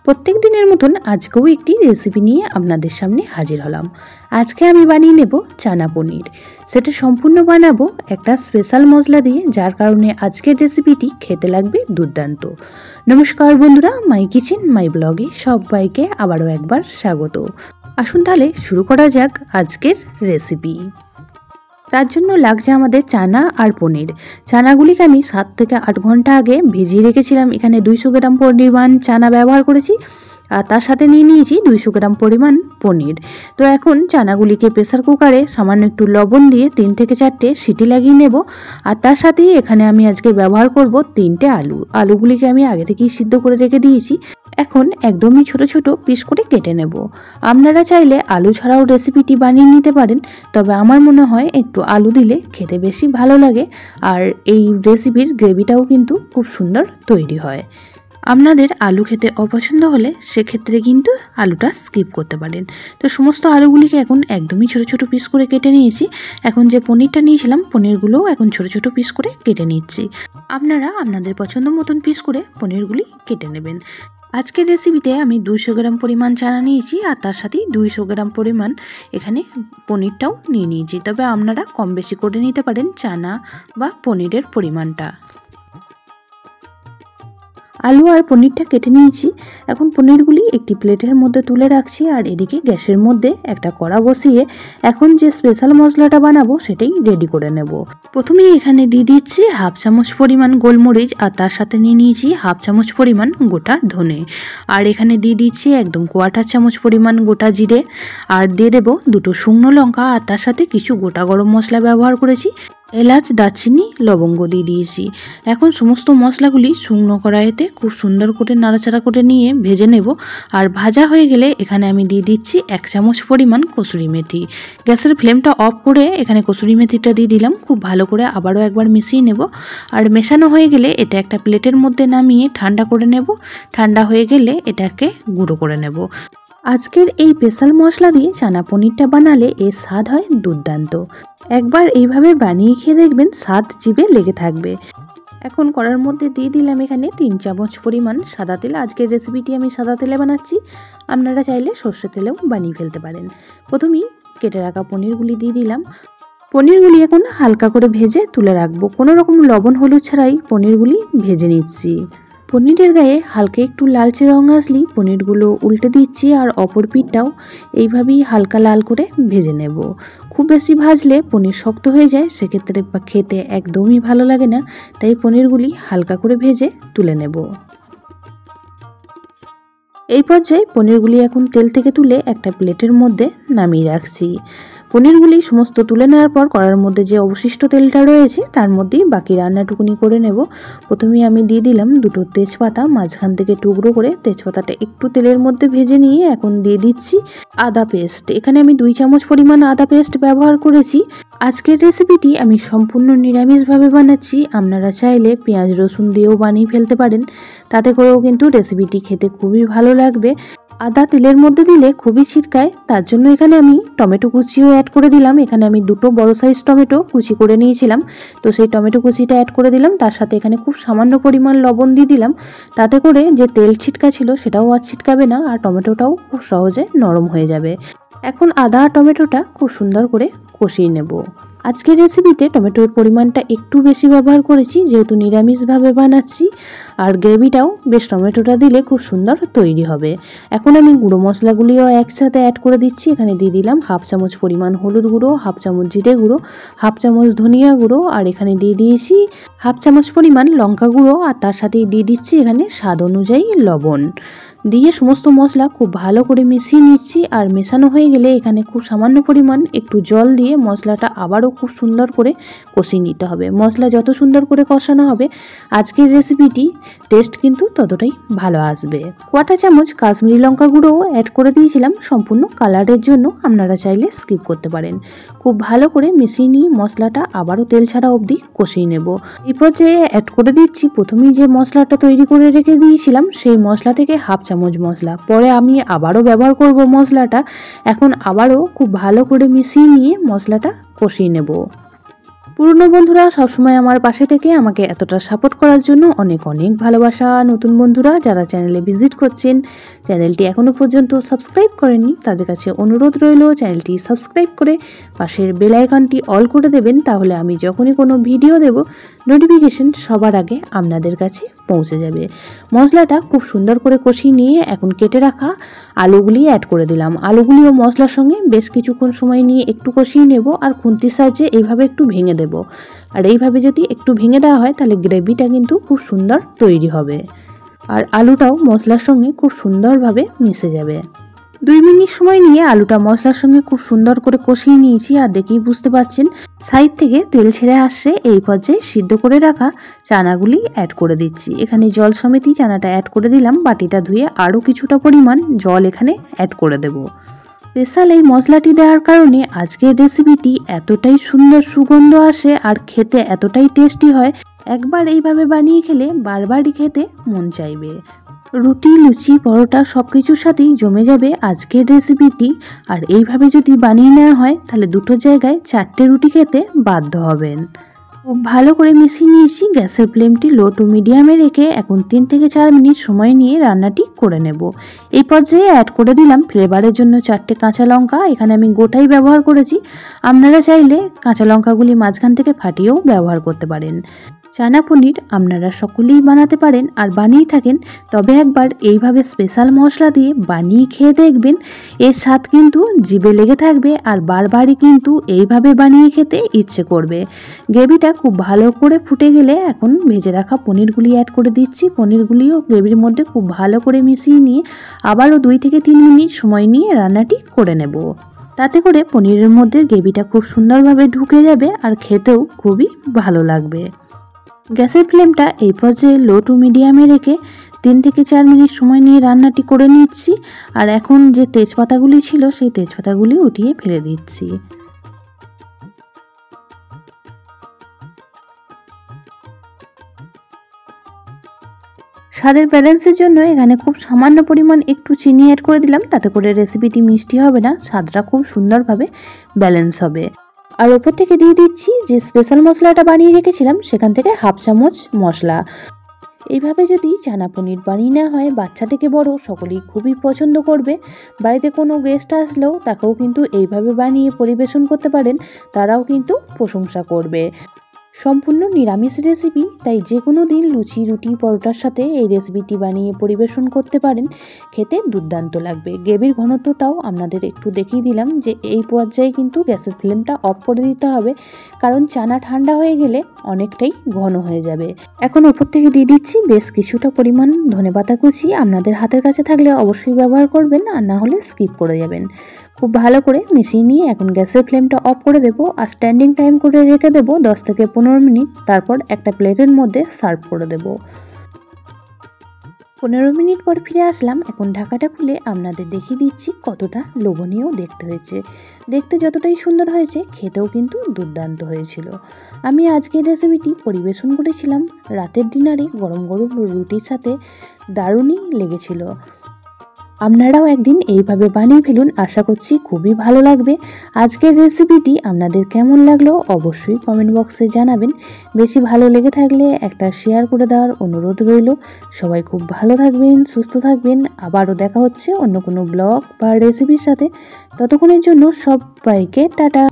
প্রত্যেক দিনের মতন আজকেও একটি রেসিপি নিয়ে আপনাদের সামনে হাজির হলাম। আজকে আমি বানিয়ে নেব চানা পনির। সেটা সম্পূর্ণ বানাবো একটা স্পেশাল মশলা দিয়ে, যার কারণে আজকের রেসিপিটি খেতে লাগবে দুর্দান্ত। নমস্কার বন্ধুরা, মাই কিচেন মাই ব্লগে সবাইকে আবারও একবার স্বাগত। আসুন তাহলে শুরু করা যাক আজকের রেসিপি। তার জন্য লাগছে আমাদের চানা আর পনির। চানাগুলিকে আমি 7 থেকে 8 ঘন্টা আগে ভিজিয়ে রেখেছিলাম। এখানে 200 গ্রাম পরিমাণ চানা ব্যবহার করেছি, আর তার সাথে নিয়ে নিয়েছি 200 গ্রাম পরিমাণ পনির। তো এখন চানাগুলিকে প্রেসার কুকারে সামান্য একটু লবণ দিয়ে 3 থেকে 4টে সিটি লাগিয়ে নেব। আর তার সাথেই এখানে আমি আজকে ব্যবহার করব 3টে আলু। আলুগুলিকে আমি আগে থেকেই সিদ্ধ করে রেখে দিয়েছি। এখন একদমই ছোট ছোট পিস করে কেটে নেব। আপনারা চাইলে আলু ছাড়াও রেসিপিটি বানিয়ে নিতে পারেন, তবে আমার মনে হয় একটু আলু দিলে খেতে বেশি ভালো লাগে, আর এই রেসিপির গ্রেভিটাও কিন্তু খুব সুন্দর তৈরি হয়। আপনাদের আলু খেতে অপছন্দ হলে সেক্ষেত্রে কিন্তু আলুটা স্কিপ করতে পারেন। তো সমস্ত আলুগুলিকে এখন একদমই ছোট ছোট পিস করে কেটে নিয়েছি। এখন যে পনিরটা নিয়েছিলাম, পনিরগুলোও এখন ছোট ছোট পিস করে কেটে নিচ্ছি। আপনারা আপনাদের পছন্দ মতন পিস করে পনিরগুলি কেটে নেবেন। আজকের রেসিপিতে আমি 200 গ্রাম পরিমাণ চানা নিয়েছি, আর তার সাথেই 200 গ্রাম পরিমাণ এখানে পনিরটাও নিয়ে নিয়েছি। তবে আপনারা কম বেশি করে নিতে পারেন চানা বা পনিরের পরিমাণটা। আলু আর পনিরটা কেটে নিয়েছি। এখন পনিরগুলি একটি প্লেটের মধ্যে তুলে রাখছি, আর এদিকে গ্যাসের মধ্যে একটা কড়া বসিয়ে এখন যে স্পেশাল মশলাটা বানাবো সেটাই রেডি করে নেব। প্রথমেই এখানে দিয়ে দিচ্ছি 1/2 চামচ পরিমাণ গোলমরিচ, আর তার সাথে নিয়ে নিয়েছি 1/2 চামচ পরিমাণ গোটা ধনে, আর এখানে দিয়ে দিচ্ছি একদম 1/4 চামচ পরিমাণ গোটা জিরে, আর দিয়ে দেবো 2টো শুকনো লঙ্কা, আর তার সাথে কিছু গোটা গরম মশলা ব্যবহার করেছি। এলাচ, দারচিনি, লবঙ্গ দিয়ে দিয়েছি। এখন সমস্ত মশলাগুলি শুকনো কড়াইতে খুব সুন্দর করে নাড়াচাড়া করে নিয়ে ভেজে নেব। আর ভাজা হয়ে গেলে এখানে আমি দিয়ে দিচ্ছি 1 চামচ পরিমাণ কসুরি মেথি। গ্যাসের ফ্লেমটা অফ করে এখানে কসুরি মেথিটা দিয়ে দিলাম। খুব ভালো করে আবারও একবার মিশিয়ে নেব। আর মেশানো হয়ে গেলে এটা একটা প্লেটের মধ্যে নামিয়ে ঠান্ডা করে নেব। ঠান্ডা হয়ে গেলে এটাকে গুঁড়ো করে নেব। আজকের এই স্পেশাল মশলা দিয়ে চানা পনিরটা বানালে এর স্বাদ হয় দুর্দান্ত। একবার এইভাবে বানিয়ে খেয়ে দেখবেন, স্বাদ জিভে লেগে থাকবে। এখন কড়ার মধ্যে দিয়ে দিলাম এখানে 3 চামচ পরিমাণ সাদা তেল। আজকের রেসিপিটি আমি সাদা তেলে বানাচ্ছি, আপনারা চাইলে সর্ষে তেলেও বানিয়ে ফেলতে পারেন। প্রথমেই কেটে রাখা পনিরগুলি দিয়ে দিলাম। পনিরগুলি এখন হালকা করে ভেজে তুলে রাখবো। কোনো রকম লবণ হলুদ ছাড়াই পনিরগুলি ভেজে নিচ্ছি। পনিরের গায়ে হালকা একটু লালচে রং আসলেই পনিরগুলো উল্টে দিচ্ছি, আর অপর পিঠটাও এইভাবেই হালকা লাল করে ভেজে নেব। খুব বেশি ভাজলে পনির শক্ত হয়ে যায়, সেক্ষেত্রে খেতে একদমই ভালো লাগে না। তাই পনিরগুলি হালকা করে ভেজে তুলে নেব। এই পর্যায়ে পনিরগুলি এখন তেল থেকে তুলে একটা প্লেটের মধ্যে নামিয়ে রাখছি। পনিরগুলি সমস্ত তুলে নেওয়ার পর কড়ার মধ্যে যে অবশিষ্ট তেলটা রয়েছে তার মধ্যেই বাকি রান্নাটুকুনি করে নেব। প্রথমেই আমি দিয়ে দিলাম 2টো তেজপাতা, মাঝখান থেকে টুকরো করে তেজপাতাটা একটু তেলের মধ্যে ভেজে নিয়ে এখন দিয়ে দিচ্ছি আদা পেস্ট। এখানে আমি 2 চামচ পরিমাণ আদা পেস্ট ব্যবহার করেছি। আজকের রেসিপিটি আমি সম্পূর্ণ নিরামিষভাবে বানাচ্ছি। আপনারা চাইলে পেঁয়াজ রসুন দিয়েও বানিয়ে ফেলতে পারেন, তাতে করেও কিন্তু রেসিপিটি খেতে খুবই ভালো লাগবে। আদা তেলের মধ্যে দিলে খুবই ছিটকায়, তার জন্য এখানে আমি টমেটো কুচিও অ্যাড করে দিলাম। এখানে আমি 2টো বড় সাইজ টমেটো কুচি করে নিয়েছিলাম, তো সেই টমেটো কুচিটা অ্যাড করে দিলাম। তার সাথে এখানে খুব সামান্য পরিমাণ লবণ দিয়ে দিলাম, তাতে করে যে তেল ছিটকা ছিল সেটাও আর ছিটকাবে না, আর টমেটোটাও খুব সহজে নরম হয়ে যাবে। এখন আদা আর টমেটোটা খুব সুন্দর করে কষিয়ে নেব। আজকের রেসিপিতে টমেটোর পরিমাণটা একটু বেশি ব্যবহার করেছি, যেহেতু নিরামিষভাবে বানাচ্ছি, আর গ্রেভিটাও বেশ টমেটোটা দিলে খুব সুন্দর তৈরি হবে। এখন আমি গুঁড়ো মশলাগুলিও একসাথে অ্যাড করে দিচ্ছি। এখানে দিয়ে দিলাম 1/2 চামচ পরিমাণ হলুদ গুঁড়ো, 1/2 চামচ জিরে গুঁড়ো, 1/2 চামচ ধনিয়া গুঁড়ো, আর এখানে দিয়ে দিয়েছি 1/2 চামচ পরিমাণ লঙ্কা গুঁড়ো, আর তার সাথেই দিয়ে দিচ্ছি এখানে স্বাদ অনুযায়ী লবণ। দিয়ে সমস্ত মশলা খুব ভালো করে মিশিয়ে নিচ্ছি। আর মেশানো হয়ে গেলে এখানে খুব সামান্য পরিমাণ একটু জল দিয়ে মশলাটা আবারও খুব সুন্দর করে কষিয়ে নিতে হবে। মশলা যত সুন্দর করে কষানো হবে আজকের রেসিপিটি টেস্ট কিন্তু ততটাই ভালো আসবে। 1/4 চামচ কাশ্মীরি লঙ্কা গুঁড়োও অ্যাড করে দিয়েছিলাম সম্পূর্ণ কালারের জন্য, আপনারা চাইলে স্কিপ করতে পারেন। খুব ভালো করে মিশিয়ে নিয়ে মশলাটা আবারও তেল ছাড়া অবধি কষিয়ে নেব। এই পর্যায়ে অ্যাড করে দিচ্ছি প্রথমেই যে মশলাটা তৈরি করে রেখে দিয়েছিলাম সেই মশলা থেকে 1/2 চামচ মশলা। পরে আমি আবারও ব্যবহার করব মশলাটা। এখন আবারও খুব ভালো করে মিশিয়ে নিয়ে মশলাটা কষিয়ে নেব। পুরনো বন্ধুরা সবসময় আমার পাশে থেকে আমাকে এতটা সাপোর্ট করার জন্য অনেক অনেক ভালোবাসা। নতুন বন্ধুরা যারা চ্যানেলে ভিজিট করছেন, চ্যানেলটি এখনও পর্যন্ত সাবস্ক্রাইব করেননি, তাদের কাছে অনুরোধ রইল চ্যানেলটি সাবস্ক্রাইব করে পাশের বেল আইকনটি অল করে দেবেন। তাহলে আমি যখনই কোনো ভিডিও দেব নোটিফিকেশন সবার আগে আপনাদের কাছে পৌঁছে যাবে। মশলাটা খুব সুন্দর করে কষিয়ে নিয়ে এখন কেটে রাখা আলুগুলি অ্যাড করে দিলাম। আলুগুলিও মশলার সঙ্গে বেশ কিছুক্ষণ সময় নিয়ে একটু কষিয়ে নেব আর খুন্তির সাহায্যে এইভাবে একটু ভেঙে দেব। আর এইভাবে যদি একটু ভেঙে দেওয়া হয় তাহলে গ্রেভিটা কিন্তু খুব সুন্দর তৈরি হবে আর আলুটাও মশলার সঙ্গে খুব সুন্দরভাবে মিশে যাবে। 2 মিনিট সময় নিয়ে আলুটা মশলার সঙ্গে খুব সুন্দর করে কষিয়ে নিয়েছি আর দেখেই বুঝতে পারছেন সাইড থেকে তেল ছেড়ে আসছে। এই পর্যায়ে সিদ্ধ করে রাখা চানাগুলি অ্যাড করে দিচ্ছি। এখানে জল সমেতই চানাটা অ্যাড করে দিলাম। বাটিটা ধুয়ে আরও কিছুটা পরিমাণ জল এখানে অ্যাড করে দেব। স্পেশাল এই মশলাটি দেওয়ার কারণে আজকের রেসিপিটি এতটাই সুন্দর সুগন্ধ আসে আর খেতে এতটাই টেস্টি হয়, একবার এইভাবে বানিয়ে খেলে বারবারই খেতে মন চাইবে। রুটি, লুচি, পরোটা সব কিছুর সাথেই জমে যাবে আজকের রেসিপিটি। আর এইভাবে যদি বানিয়ে নেওয়া হয় তাহলে দুটো জায়গায় 4টে রুটি খেতে বাধ্য হবেন। খুব ভালো করে মিশিয়ে নিয়েছি। গ্যাসের ফ্লেমটি লো টু মিডিয়ামে রেখে এখন 3 থেকে 4 মিনিট সময় নিয়ে রান্নাটি করে নেব। এই পর্যায়ে অ্যাড করে দিলাম ফ্লেভারের জন্য 4টে কাঁচা লঙ্কা। এখানে আমি গোটাই ব্যবহার করেছি, আপনারা চাইলে কাঁচা লঙ্কাগুলি মাঝখান থেকে ফাটিয়েও ব্যবহার করতে পারেন। চানা পনির আপনারা সকলেই বানাতে পারেন আর বানিয়ে থাকেন, তবে একবার এইভাবে স্পেশাল মশলা দিয়ে বানিয়ে খেয়ে দেখবেন, এর স্বাদ কিন্তু জিভে লেগে থাকবে আর বারবারই কিন্তু এইভাবে বানিয়ে খেতে ইচ্ছে করবে। গ্রেভিটা খুব ভালো করে ফুটে গেলে এখন ভেজে রাখা পনিরগুলি অ্যাড করে দিচ্ছি। পনিরগুলিও গ্রেভির মধ্যে খুব ভালো করে মিশিয়ে নিয়ে আবারও 2 থেকে 3 মিনিট সময় নিয়ে রান্নাটি করে নেব। তাতে করে পনিরের মধ্যে গ্রেভিটা খুব সুন্দরভাবে ঢুকে যাবে আর খেতেও খুবই ভালো লাগবে। গ্যাসের ফ্লেমটা এই পর্যায়ে লো টু মিডিয়ামে রেখে 3 থেকে 4 মিনিট সময় নিয়ে রান্নাটি করে নিচ্ছি। আর এখন যে তেজপাতাগুলি ছিল সেই তেজপাতাগুলি উঠিয়ে ফেলে দিচ্ছি। স্বাদের ব্যালেন্সের জন্য এখানে খুব সামান্য পরিমাণ একটু চিনি অ্যাড করে দিলাম, তাতে করে রেসিপিটি মিষ্টি হবে না, স্বাদটা খুব সুন্দরভাবে ব্যালেন্স হবে। আর ওপর থেকে দিয়ে দিচ্ছি যে স্পেশাল মশলাটা বানিয়ে রেখেছিলাম সেখান থেকে 1/2 চামচ মশলা। এইভাবে যদি চানা পনির বানিয়ে নেওয়া হয় বাচ্চা থেকে বড় সকলেই খুবই পছন্দ করবে। বাড়িতে কোনো গেস্ট আসলেও তাকেও কিন্তু এইভাবে বানিয়ে পরিবেশন করতে পারেন, তারাও কিন্তু প্রশংসা করবে। সম্পূর্ণ নিরামিষ রেসিপি, তাই যে কোনো দিন লুচি, রুটি, পরোটার সাথে এই রেসিপিটি বানিয়ে পরিবেশন করতে পারেন, খেতে দুর্দান্ত লাগবে। গ্রেভির ঘনত্বটাও আপনাদের একটু দেখিয়ে দিলাম যে এই পর্যায়ে কিন্তু গ্যাসের ফ্লেমটা অফ করে দিতে হবে, কারণ চানা ঠান্ডা হয়ে গেলে অনেকটাই ঘন হয়ে যাবে। এখন উপর থেকে দিয়ে দিচ্ছি বেশ কিছুটা পরিমাণ ধনেপাতা কুচি। আপনাদের হাতের কাছে থাকলে অবশ্যই ব্যবহার করবেন, আর না হলে স্কিপ করে যাবেন। খুব ভালো করে মিশিয়ে নিয়ে এখন গ্যাসের ফ্লেমটা অফ করে দেবো আর স্ট্যান্ডিং টাইম করে রেখে দেবো 10 থেকে 15 মিনিট। তারপর একটা প্লেটের মধ্যে সার্ভ করে দেবো। 15 মিনিট পর ফিরে আসলাম। এখন ঢাকাটা খুলে আপনাদের দেখিয়ে দিচ্ছি কতটা লোভনীয় দেখতে হয়েছে। দেখতে যতটাই সুন্দর হয়েছে খেতেও কিন্তু দুর্দান্ত হয়েছিল। আমি আজকের রেসিপিটি পরিবেশন করেছিলাম রাতের ডিনারে গরম গরম রুটির সাথে, দারুণই লেগেছিল। আপনারাও একদিন এইভাবে বানিয়ে ফেলুন, আশা করছি খুবই ভালো লাগবে। আজকের রেসিপিটি আপনাদের কেমন লাগলো অবশ্যই কমেন্ট বক্সে জানাবেন। বেশি ভালো লেগে থাকলে একটা শেয়ার করে দেওয়ার অনুরোধ রইল। সবাই খুব ভালো থাকবেন, সুস্থ থাকবেন। আবারও দেখা হচ্ছে অন্য কোনো ব্লগ বা রেসিপির সাথে। ততক্ষণের জন্য সবাইকে টাটা।